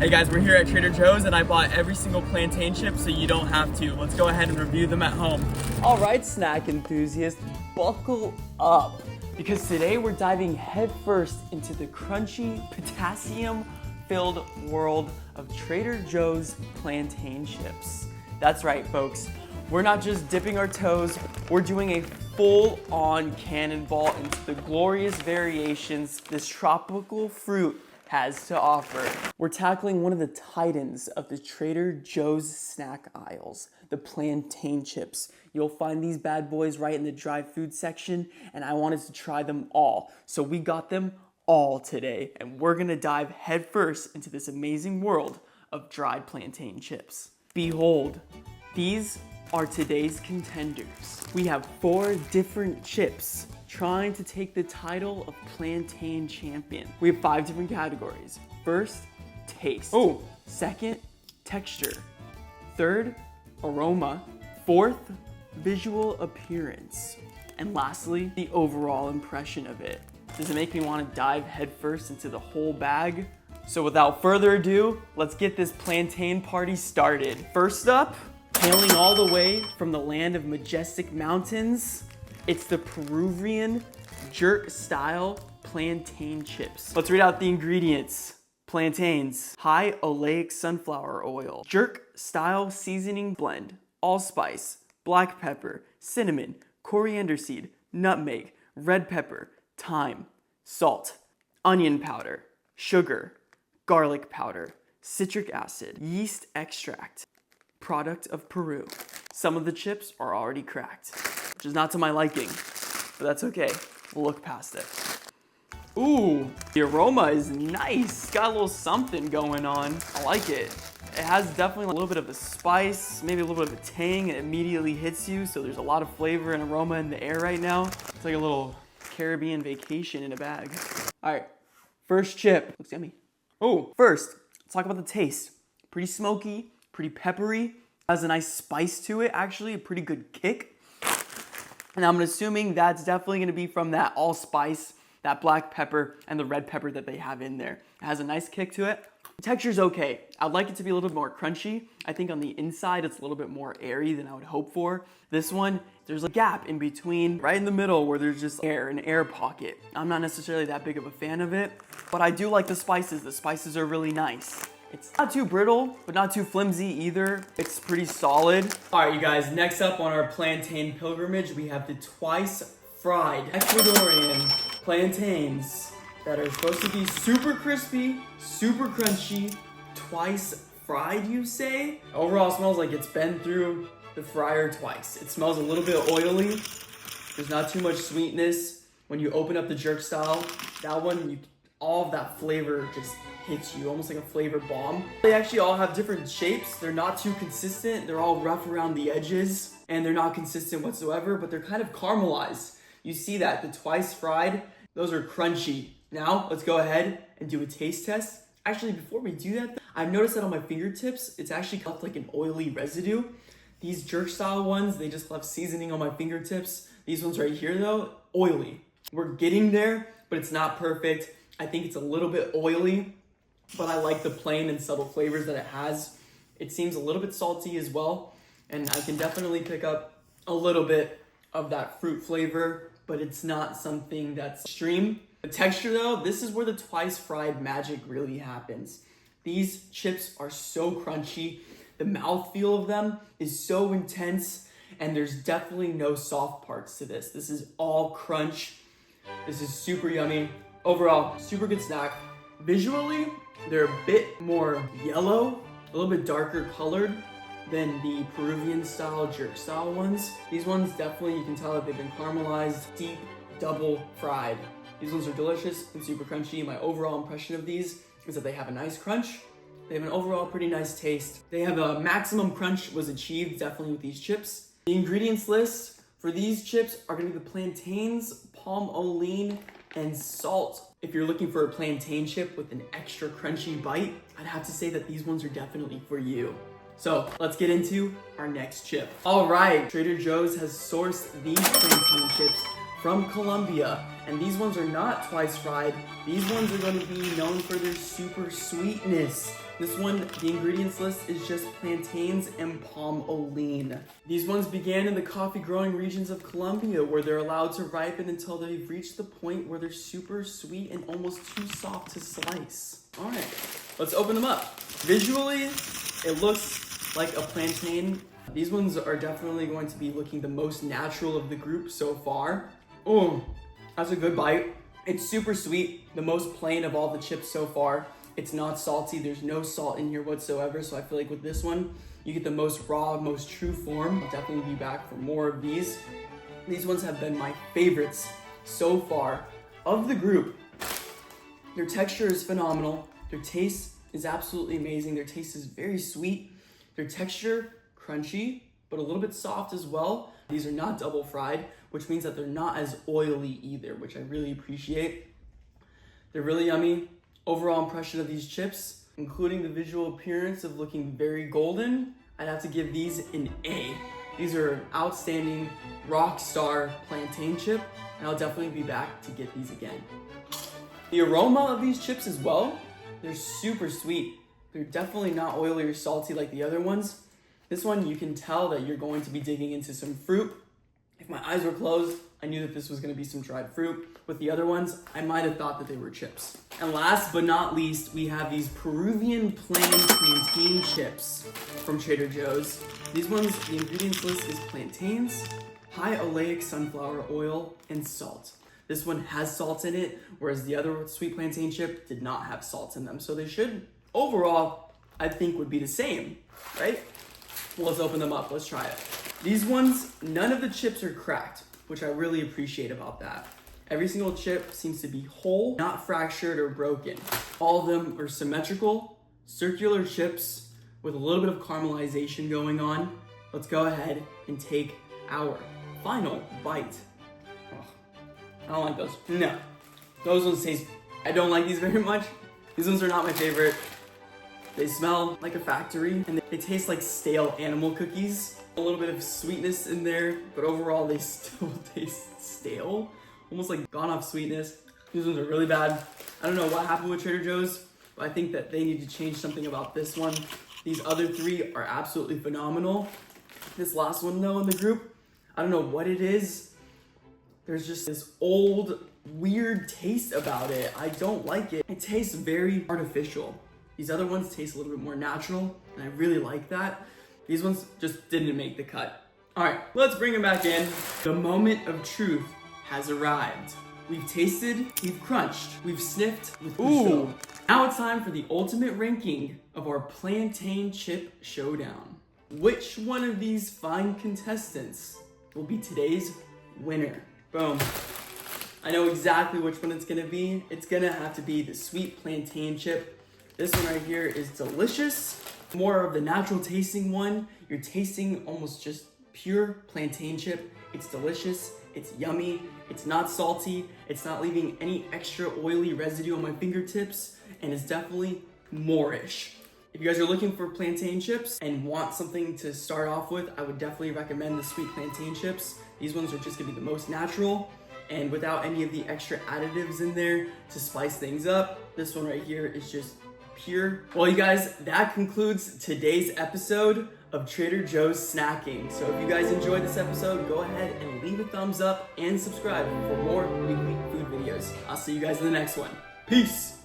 Hey guys, we're here at Trader Joe's and I bought every single plantain chip so you don't have to. Let's go ahead and review them at home. All right, snack enthusiasts, buckle up because today we're diving headfirst into the crunchy, potassium-filled world of Trader Joe's plantain chips. That's right, folks. We're not just dipping our toes, we're doing a full-on cannonball into the glorious variations this tropical fruit has to offer. We're tackling one of the titans of the Trader Joe's snack aisles, the plantain chips. You'll find these bad boys right in the dry food section, and I wanted to try them all. So we got them all today, and we're gonna dive headfirst into this amazing world of dried plantain chips. Behold, these are today's contenders. We have 4 different chips trying to take the title of plantain champion. We have 5 different categories. First, taste. Oh. Second, texture. Third, aroma. Fourth, visual appearance. And lastly, the overall impression of it. Does it make me want to dive headfirst into the whole bag? So without further ado, let's get this plantain party started. First up, hailing all the way from the land of majestic mountains, it's the Peruvian jerk-style plantain chips. Let's read out the ingredients. Plantains, high oleic sunflower oil, jerk-style seasoning blend, allspice, black pepper, cinnamon, coriander seed, nutmeg, red pepper, thyme, salt, onion powder, sugar, garlic powder, citric acid, yeast extract, product of Peru. Some of the chips are already cracked, which is not to my liking, but that's okay. We'll look past it. Ooh, the aroma is nice. It's got a little something going on. I like it. It has definitely a little bit of a spice, maybe a little bit of a tang. It immediately hits you, so there's a lot of flavor and aroma in the air right now. It's like a little Caribbean vacation in a bag. All right, first chip. Looks yummy. Oh, first, let's talk about the taste. Pretty smoky, pretty peppery. Has a nice spice to it, actually, a pretty good kick. And I'm assuming that's definitely gonna be from that allspice, that black pepper, and the red pepper that they have in there. It has a nice kick to it. The texture's okay. I'd like it to be a little bit more crunchy. I think on the inside, it's a little bit more airy than I would hope for. This one, there's a gap in between, right in the middle where there's just air, an air pocket. I'm not necessarily that big of a fan of it, but I do like the spices. The spices are really nice. It's not too brittle, but not too flimsy either. It's pretty solid. All right, you guys, next up on our plantain pilgrimage, we have the twice fried Ecuadorian plantains that are supposed to be super crispy, super crunchy, twice fried, you say? Overall, it smells like it's been through the fryer twice. It smells a little bit oily. There's not too much sweetness. When you open up the jerk style, that one, all of that flavor just hits you, almost like a flavor bomb. They actually all have different shapes. They're not too consistent. They're all rough around the edges, and they're not consistent whatsoever, but they're kind of caramelized. You see that, the twice fried, those are crunchy. Now, let's go ahead and do a taste test. Actually, before we do that, I've noticed that on my fingertips, it's actually left like an oily residue. These jerk style ones, they just left seasoning on my fingertips. These ones right here though, oily. We're getting there, but it's not perfect. I think it's a little bit oily, but I like the plain and subtle flavors that it has. It seems a little bit salty as well, and I can definitely pick up a little bit of that fruit flavor, but it's not something that's extreme. The texture though, this is where the twice fried magic really happens. These chips are so crunchy. The mouthfeel of them is so intense, and there's definitely no soft parts to this. This is all crunch. This is super yummy. Overall, super good snack. Visually, they're a bit more yellow, a little bit darker colored than the Peruvian style, jerk style ones. These ones definitely, you can tell that they've been caramelized, deep, double fried. These ones are delicious and super crunchy. My overall impression of these is that they have a nice crunch. They have an overall pretty nice taste. They have a maximum crunch was achieved definitely with these chips. The ingredients list for these chips are gonna be the plantains, palm-olein, and salt. If you're looking for a plantain chip with an extra crunchy bite, I'd have to say that these ones are definitely for you. So let's get into our next chip. All right, Trader Joe's has sourced these plantain chips from Colombia, and these ones are not twice fried. These ones are going to be known for their super sweetness. This one, the ingredients list is just plantains and palm oil. These ones began in the coffee growing regions of Colombia, where they're allowed to ripen until they've reached the point where they're super sweet and almost too soft to slice. All right, let's open them up. Visually, it looks like a plantain. These ones are definitely going to be looking the most natural of the group so far. Oh, that's a good bite. It's super sweet, the most plain of all the chips so far. It's not salty, there's no salt in here whatsoever, so I feel like with this one, you get the most raw, most true form. I'll definitely be back for more of these. These ones have been my favorites so far of the group. Their texture is phenomenal. Their taste is absolutely amazing. Their taste is very sweet. Their texture, crunchy, but a little bit soft as well. These are not double fried, which means that they're not as oily either, which I really appreciate. They're really yummy. Overall impression of these chips, including the visual appearance of looking very golden, I'd have to give these an A. These are an outstanding rock star plantain chip, and I'll definitely be back to get these again. The aroma of these chips as well, they're super sweet. They're definitely not oily or salty like the other ones. This one, you can tell that you're going to be digging into some fruit. If my eyes were closed, I knew that this was gonna be some dried fruit. With the other ones, I might have thought that they were chips. And last but not least, we have these Peruvian plain plantain chips from Trader Joe's. These ones, the ingredients list is plantains, high oleic sunflower oil, and salt. This one has salt in it, whereas the other sweet plantain chip did not have salt in them. So they should, overall, I think would be the same, right? Well, let's open them up, let's try it. These ones, none of the chips are cracked, which I really appreciate about that. Every single chip seems to be whole, not fractured or broken. All of them are symmetrical, circular chips with a little bit of caramelization going on. Let's go ahead and take our final bite. Oh, I don't like those. No, those ones taste, I don't like these very much. These ones are not my favorite. They smell like a factory and they taste like stale animal cookies. A little bit of sweetness in there, but overall they still taste stale. Almost like gone off sweetness. These ones are really bad. I don't know what happened with Trader Joe's, but I think that they need to change something about this one. These other three are absolutely phenomenal. This last one though in the group, I don't know what it is. There's just this old, weird taste about it. I don't like it. It tastes very artificial. These other ones taste a little bit more natural, and I really like that. These ones just didn't make the cut. All right, let's bring them back in. The moment of truth has arrived. We've tasted, we've crunched, we've sniffed with gusto. Now it's time for the ultimate ranking of our plantain chip showdown. Which one of these fine contestants will be today's winner? Boom. I know exactly which one it's gonna be. It's gonna have to be the sweet plantain chip. This one right here is delicious. More of the natural tasting one. You're tasting almost just pure plantain chip. It's delicious, it's yummy, it's not salty, it's not leaving any extra oily residue on my fingertips, and it's definitely Moorish. If you guys are looking for plantain chips and want something to start off with, I would definitely recommend the sweet plantain chips. These ones are just gonna be the most natural and without any of the extra additives in there to spice things up. This one right here is just pure. Well, you guys, that concludes today's episode of Trader Joe's Snacking. So if you guys enjoyed this episode, go ahead and leave a thumbs up and subscribe for more weekly food videos. I'll see you guys in the next one. Peace.